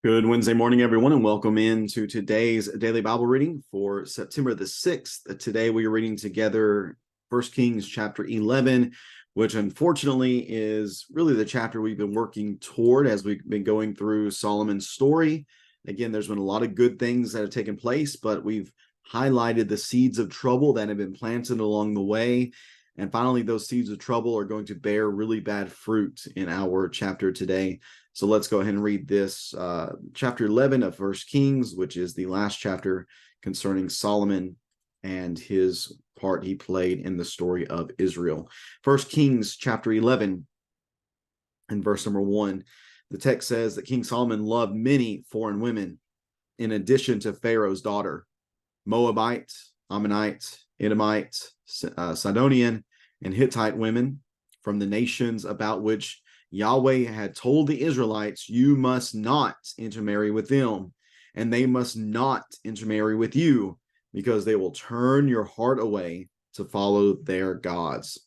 Good Wednesday morning, everyone, and welcome into today's daily Bible reading for September the 6th. Today we are reading together 1 Kings chapter 11, which unfortunately is really the chapter we've been working toward as we've been going through Solomon's story. Again, there's been a lot of good things that have taken place, but we've highlighted the seeds of trouble that have been planted along the way. And finally, those seeds of trouble are going to bear really bad fruit in our chapter today. So let's go ahead and read this chapter 11 of 1 Kings, which is the last chapter concerning Solomon and his part he played in the story of Israel. 1 Kings chapter 11 and verse number 1. The text says that King Solomon loved many foreign women in addition to Pharaoh's daughter, Moabite, Ammonite, Edomite, Sidonian, and Hittite women from the nations about which Yahweh had told the Israelites, you must not intermarry with them, and they must not intermarry with you, because they will turn your heart away to follow their gods.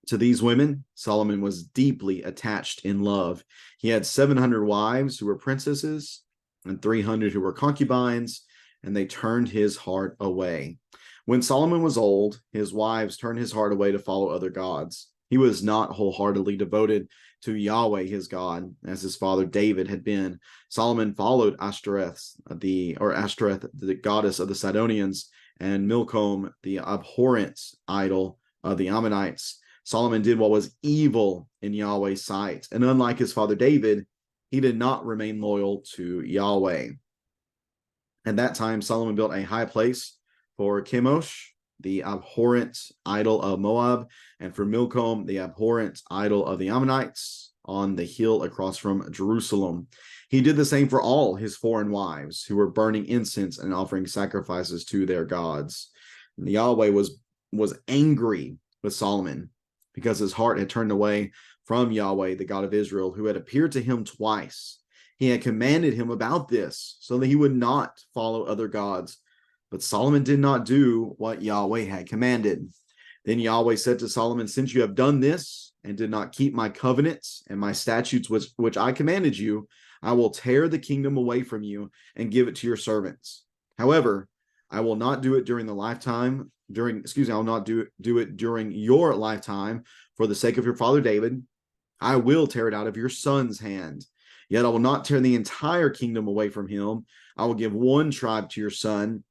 To these women, Solomon was deeply attached in love. He had 700 wives who were princesses and 300 who were concubines, and they turned his heart away. When Solomon was old, his wives turned his heart away to follow other gods. He was not wholeheartedly devoted to Yahweh, his God, as his father David had been. Solomon followed Ashtoreth, the goddess of the Sidonians, and Milcom, the abhorrent idol of the Ammonites. Solomon did what was evil in Yahweh's sight, and unlike his father David, he did not remain loyal to Yahweh. At that time, Solomon built a high place for Chemosh, the abhorrent idol of Moab, and for Milcom, the abhorrent idol of the Ammonites, on the hill across from Jerusalem. He did the same for all his foreign wives who were burning incense and offering sacrifices to their gods. And Yahweh was angry with Solomon because his heart had turned away from Yahweh, the God of Israel, who had appeared to him twice. He had commanded him about this so that he would not follow other gods. But Solomon did not do what Yahweh had commanded. Then Yahweh said to Solomon, since you have done this and did not keep my covenants and my statutes which I commanded you, I will tear the kingdom away from you and give it to your servants. However, I will not do it during the lifetime, I will not do it during your lifetime for the sake of your father David. I will tear it out of your son's hand. Yet I will not tear the entire kingdom away from him. I will give one tribe to your son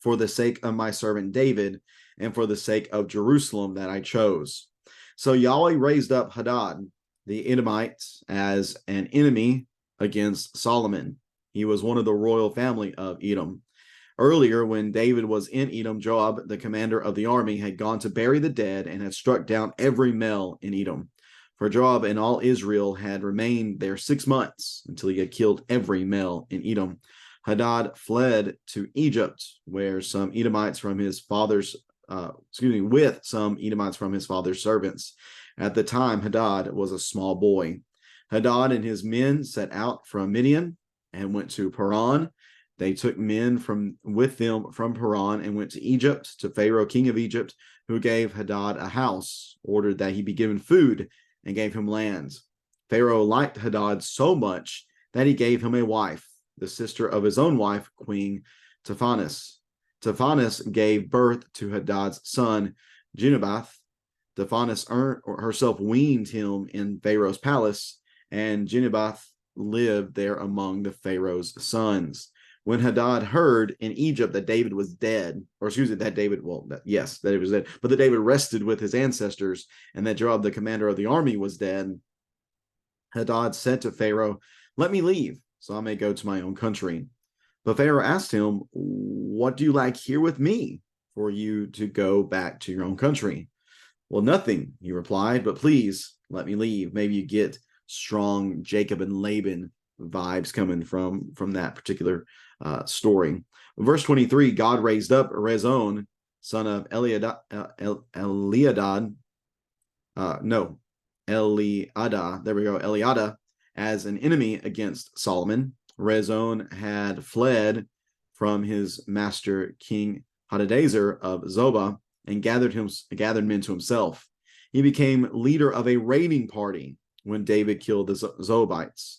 for the sake of my servant David and for the sake of Jerusalem that I chose. So Yahweh raised up Hadad, the Edomite, as an enemy against Solomon. He was one of the royal family of Edom. Earlier, when David was in Edom, Joab, the commander of the army, had gone to bury the dead and had struck down every male in Edom. For Joab and all Israel had remained there 6 months until he had killed every male in Edom. Hadad fled to Egypt, where some Edomites from his father's, with some Edomites from his father's servants. At the time, Hadad was a small boy. Hadad and his men set out from Midian and went to Paran. They took men with them from Paran and went to Egypt, to Pharaoh, king of Egypt, who gave Hadad a house, ordered that he be given food, and gave him lands. Pharaoh liked Hadad so much that he gave him a wife, the sister of his own wife, Queen Tahpenes. Tahpenes gave birth to Hadad's son, Genubath. Tahpenes herself weaned him in Pharaoh's palace, and Genubath lived there among the Pharaoh's sons. When Hadad heard in Egypt that David was dead, that David was dead, but that David rested with his ancestors, and that Joab, the commander of the army, was dead, Hadad said to Pharaoh, let me leave, so I may go to my own country. But Pharaoh asked him, what do you lack here with me for you to go back to your own country? Well, nothing, he replied, but please let me leave. Maybe you get strong Jacob and Laban vibes coming from that particular story. Verse 23, God raised up Rezon, son of Eliada, Eliada, as an enemy against Solomon. Rezon had fled from his master King Hadadezer of Zobah and gathered men to himself. He became leader of a raiding party when David killed the Zobites.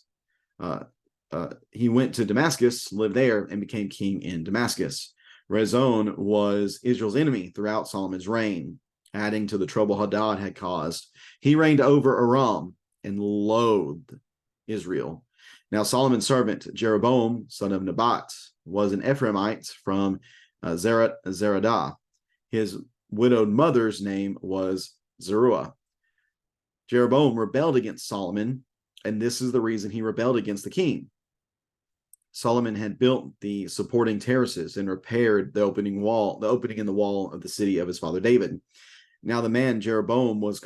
he went to Damascus, lived there, and became king in Damascus. Rezon was Israel's enemy throughout Solomon's reign, adding to the trouble Hadad had caused. He reigned over Aram and loathed Israel. Now Solomon's servant Jeroboam, son of Nebat, was an Ephraimite from Zeradah. His widowed mother's name was Zeruiah. Jeroboam rebelled against Solomon, and this is the reason he rebelled against the king. Solomon had built the supporting terraces and repaired the opening in the wall of the city of his father David. Now the man Jeroboam was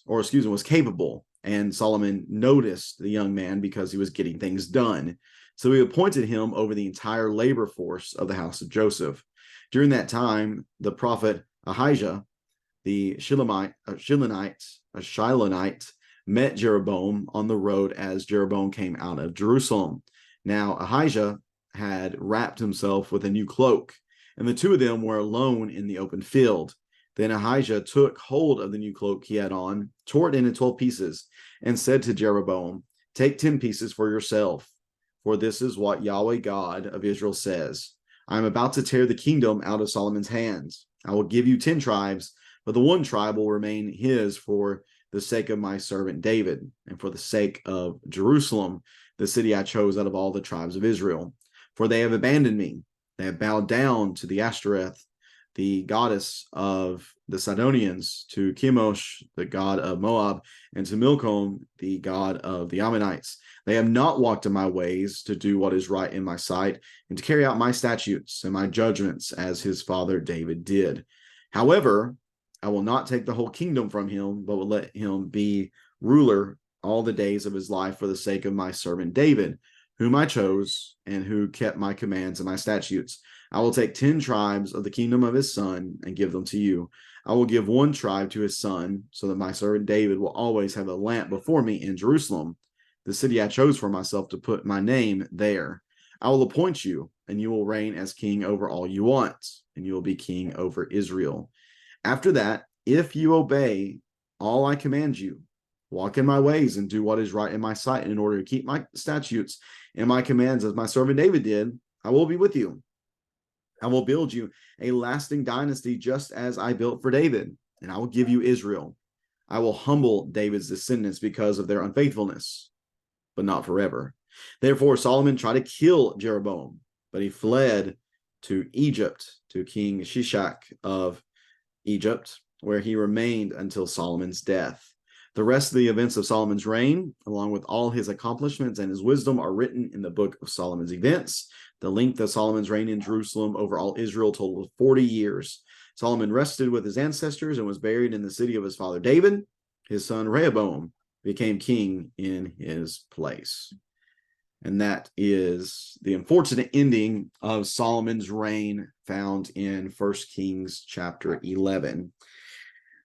was capable, and Solomon noticed the young man because he was getting things done. So he appointed him over the entire labor force of the house of Joseph. During that time, the prophet Ahijah, the Shilonite, met Jeroboam on the road as Jeroboam came out of Jerusalem. Now Ahijah had wrapped himself with a new cloak, and the two of them were alone in the open field. Then Ahijah took hold of the new cloak he had on, tore it into 12 pieces, and said to Jeroboam, "Take 10 pieces for yourself, for this is what Yahweh God of Israel says. I am about to tear the kingdom out of Solomon's hands. I will give you 10 tribes, but the one tribe will remain his for the sake of my servant David, and for the sake of Jerusalem, the city I chose out of all the tribes of Israel. For they have abandoned me. They have bowed down to the Ashtoreth, the goddess of the Sidonians, to Chemosh, the god of Moab, and to Milcom, the god of the Ammonites. They have not walked in my ways to do what is right in my sight, and to carry out my statutes and my judgments as his father David did. However, I will not take the whole kingdom from him, but will let him be ruler all the days of his life for the sake of my servant David, whom I chose and who kept my commands and my statutes. I will take 10 tribes of the kingdom of his son and give them to you. I will give one tribe to his son, so that my servant David will always have a lamp before me in Jerusalem, the city I chose for myself to put my name there. I will appoint you, and you will reign as king over all you want, and you will be king over Israel. After that, if you obey all I command you, walk in my ways and do what is right in my sight in order to keep my statutes and my commands as my servant David did, I will be with you. I will build you a lasting dynasty just as I built for David, and I will give you Israel. I will humble David's descendants because of their unfaithfulness, but not forever. Therefore, Solomon tried to kill Jeroboam, but he fled to Egypt, to King Shishak of Egypt, where he remained until Solomon's death. The rest of the events of Solomon's reign, along with all his accomplishments and his wisdom, are written in the book of Solomon's events. The length of Solomon's reign in Jerusalem over all Israel totaled 40 years. Solomon rested with his ancestors and was buried in the city of his father David. His son Rehoboam became king in his place. And that is the unfortunate ending of Solomon's reign found in 1 Kings chapter 11.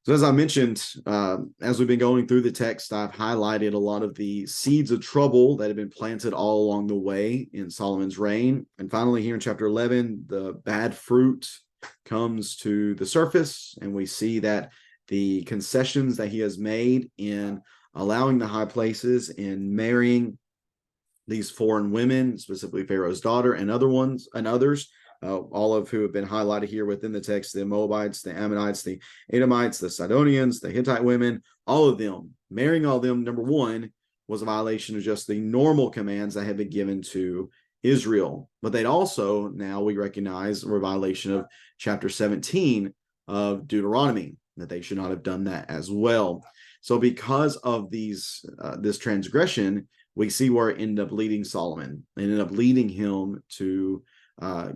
So as I mentioned, as we've been going through the text, I've highlighted a lot of the seeds of trouble that have been planted all along the way in Solomon's reign. And finally, here in chapter 11, the bad fruit comes to the surface, and we see that the concessions that he has made in allowing the high places, in marrying these foreign women, specifically Pharaoh's daughter and others, all of who have been highlighted here within the text: the Moabites, the Ammonites, the Edomites, the Sidonians, the Hittite women, all of them, marrying all of them, number one, was a violation of just the normal commands that had been given to Israel. But they'd also, now we recognize, were a violation of chapter 17 of Deuteronomy, that they should not have done that as well. So because of this transgression, we see where it ended up leading Solomon. It ended up leading him to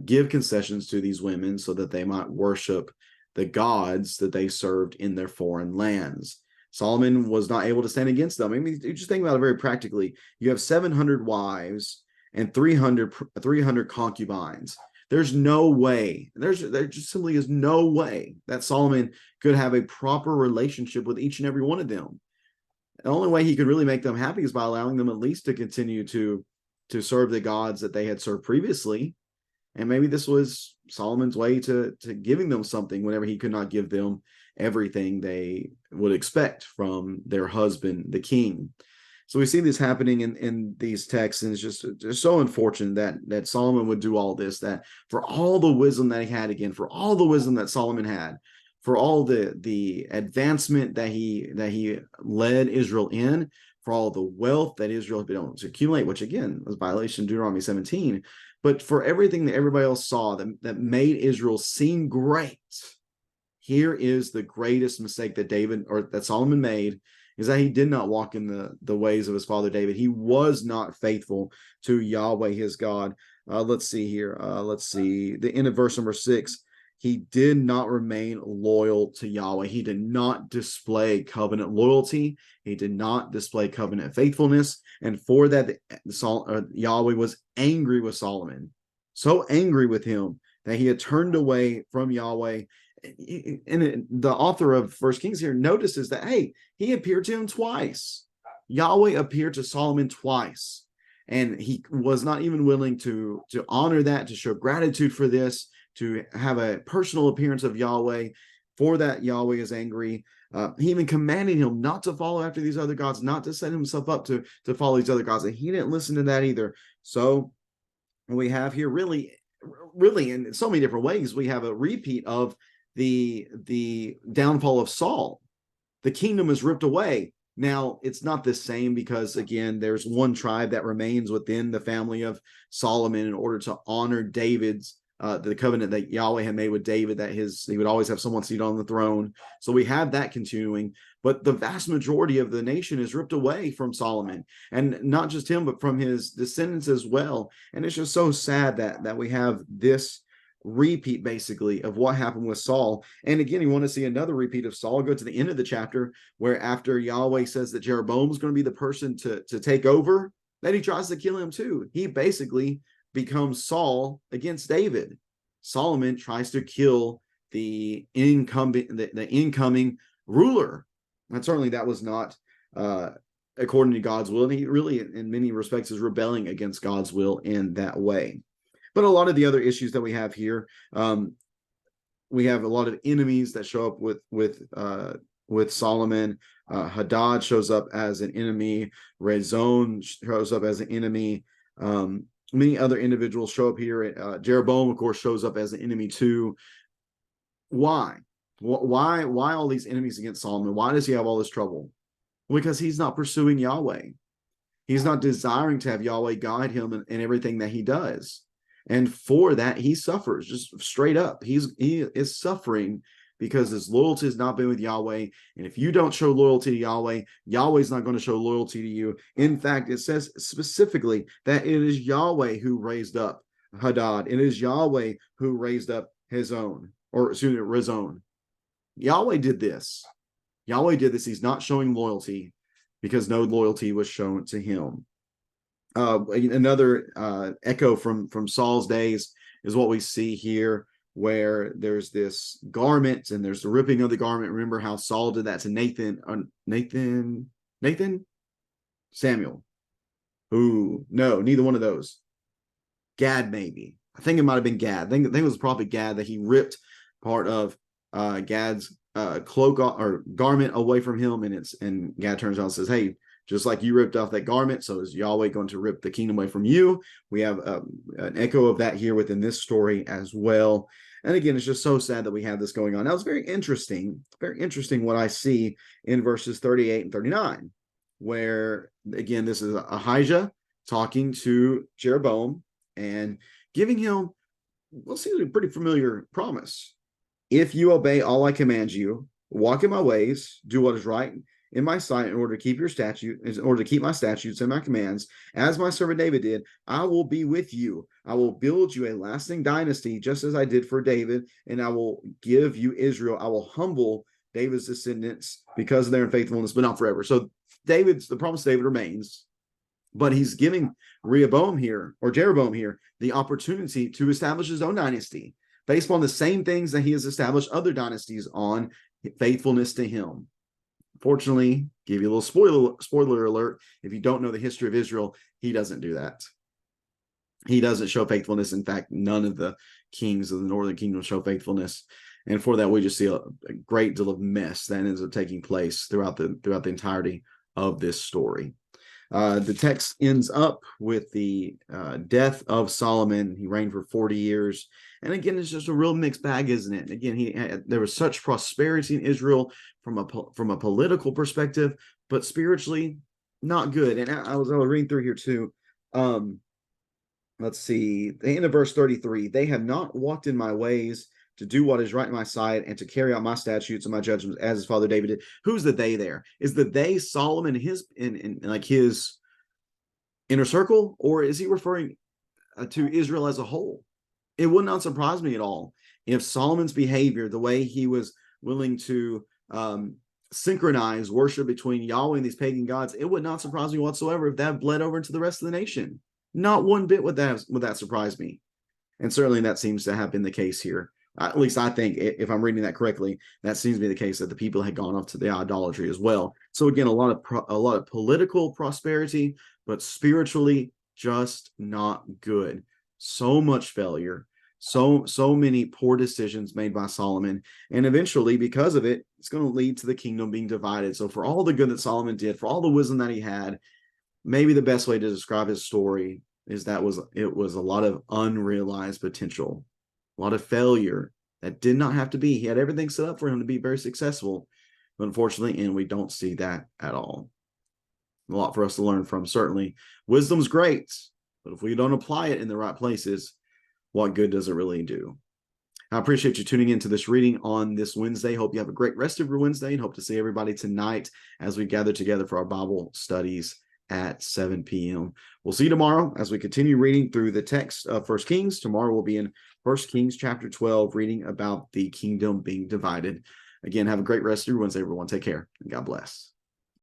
give concessions to these women so that they might worship the gods that they served in their foreign lands. Solomon was not able to stand against them. I mean, just think about it very practically. You have 700 wives and 300 concubines. There's no way, there just simply is no way that Solomon could have a proper relationship with each and every one of them. The only way he could really make them happy is by allowing them at least to continue to serve the gods that they had served previously. And maybe this was Solomon's way to giving them something whenever he could not give them everything they would expect from their husband, the king. So we see this happening in these texts, and it's just so unfortunate that Solomon would do all this, that for all the wisdom that he had, again, for all the wisdom that Solomon had, for all the advancement that he led Israel in, for all the wealth that Israel had been able to accumulate, which again was violation of Deuteronomy 17, but for everything that everybody else saw that made Israel seem great, here is the greatest mistake that Solomon made, is that he did not walk in the ways of his father David. He was not faithful to Yahweh his God. Let's see here. Let's see. The end of verse number 6. He did not remain loyal to Yahweh. He did not display covenant loyalty. He did not display covenant faithfulness. And for that, Yahweh was angry with Solomon. So angry with him that he had turned away from Yahweh. And the author of First Kings here notices that, hey, he appeared to him twice. Yahweh appeared to Solomon twice. And he was not even willing to honor that, to show gratitude for this, to have a personal appearance of Yahweh. For that, Yahweh is angry. He even commanded him not to follow after these other gods, not to set himself up to follow these other gods. And he didn't listen to that either. So we have here really in so many different ways, we have a repeat of the downfall of Saul. The kingdom is ripped away. Now, it's not the same because, again, there's one tribe that remains within the family of Solomon in order to honor David's the covenant that Yahweh had made with David, that he would always have someone seated on the throne. So we have that continuing, but the vast majority of the nation is ripped away from Solomon, and not just him, but from his descendants as well. And it's just so sad that we have this repeat, basically, of what happened with Saul. And again, you want to see another repeat of Saul, go to the end of the chapter, where after Yahweh says that Jeroboam is going to be the person to take over, that he tries to kill him too. He basically becomes Saul against David. Solomon tries to kill the incoming ruler. And certainly that was not according to God's will. And he really, in many respects, is rebelling against God's will in that way. But a lot of the other issues that we have here, we have a lot of enemies that show up with Solomon. Hadad shows up as an enemy. Rezon shows up as an enemy. Many other individuals show up here. Jeroboam, of course, shows up as an enemy too. Why? Why all these enemies against Solomon? Why does he have all this trouble? Because he's not pursuing Yahweh. He's not desiring to have Yahweh guide him in everything that he does. And for that, he suffers, just straight up. He is suffering because his loyalty has not been with Yahweh. And if you don't show loyalty to Yahweh, Yahweh's not going to show loyalty to you. In fact, it says specifically that it is Yahweh who raised up Hadad. It is Yahweh who raised up Rezon. Yahweh did this. Yahweh did this. He's not showing loyalty because no loyalty was shown to him. Another echo from Saul's days is what we see here, where there's this garment and there's the ripping of the garment. Remember how Saul did that to Samuel. Ooh, no, neither one of those. Gad, maybe. I think it might have been Gad. I think it was probably Gad, that he ripped part of Gad's cloak or garment away from him, and Gad turns around and says, hey, just like you ripped off that garment, so is Yahweh going to rip the kingdom away from you. We have an echo of that here within this story as well. And again, it's just so sad that we have this going on. Now, it's very interesting what I see in verses 38 and 39, where, again, this is Ahijah talking to Jeroboam and giving him, we'll see, a pretty familiar promise. If you obey all I command you, walk in my ways, do what is right in my sight, in order to keep my statutes and my commands, as my servant David did, I will be with you. I will build you a lasting dynasty, just as I did for David, and I will give you Israel. I will humble David's descendants because of their unfaithfulness, but not forever. So the promise of David remains, but he's giving Jeroboam here, the opportunity to establish his own dynasty based on the same things that he has established other dynasties on, faithfulness to him. Fortunately, give you a little spoiler alert, if you don't know the history of Israel, he doesn't do that. He doesn't show faithfulness. In fact, none of the kings of the northern kingdom show faithfulness. And for that, we just see a great deal of mess that ends up taking place throughout the entirety of this story. The text ends up with the death of Solomon. He reigned for 40 years. And again, it's just a real mixed bag, isn't it? Again, there was such prosperity in Israel from a political perspective, but spiritually not good. And I was reading through here too. Let's see, the end of verse 33, they have not walked in my ways to do what is right in my sight and to carry out my statutes and my judgments as his father David did. Who's the they there? Is the they Solomon in like his inner circle, or is he referring to Israel as a whole? It would not surprise me at all if Solomon's behavior, the way he was willing to synchronize worship between Yahweh and these pagan gods, it would not surprise me whatsoever if that bled over into the rest of the nation. Not one bit would that surprise me. And certainly that seems to have been the case here. At least I think, if I'm reading that correctly, that seems to be the case, that the people had gone off to the idolatry as well. So again, a lot of political prosperity, but spiritually just not good. So much failure, so many poor decisions made by Solomon, and eventually, because of it, it's going to lead to the kingdom being divided. So for all the good that Solomon did, for all the wisdom that he had, maybe the best way to describe his story is that it was a lot of unrealized potential, a lot of failure that did not have to be. He had everything set up for him to be very successful, but unfortunately, and we don't see that at all. A lot for us to learn from, certainly. Wisdom's great, but if we don't apply it in the right places, what good does it really do? I appreciate you tuning into this reading on this Wednesday. Hope you have a great rest of your Wednesday, and hope to see everybody tonight as we gather together for our Bible studies at 7 p.m. We'll see you tomorrow as we continue reading through the text of 1 Kings. Tomorrow we'll be in 1 Kings chapter 12, reading about the kingdom being divided. Again, have a great rest of your Wednesday, everyone. Take care, and God bless.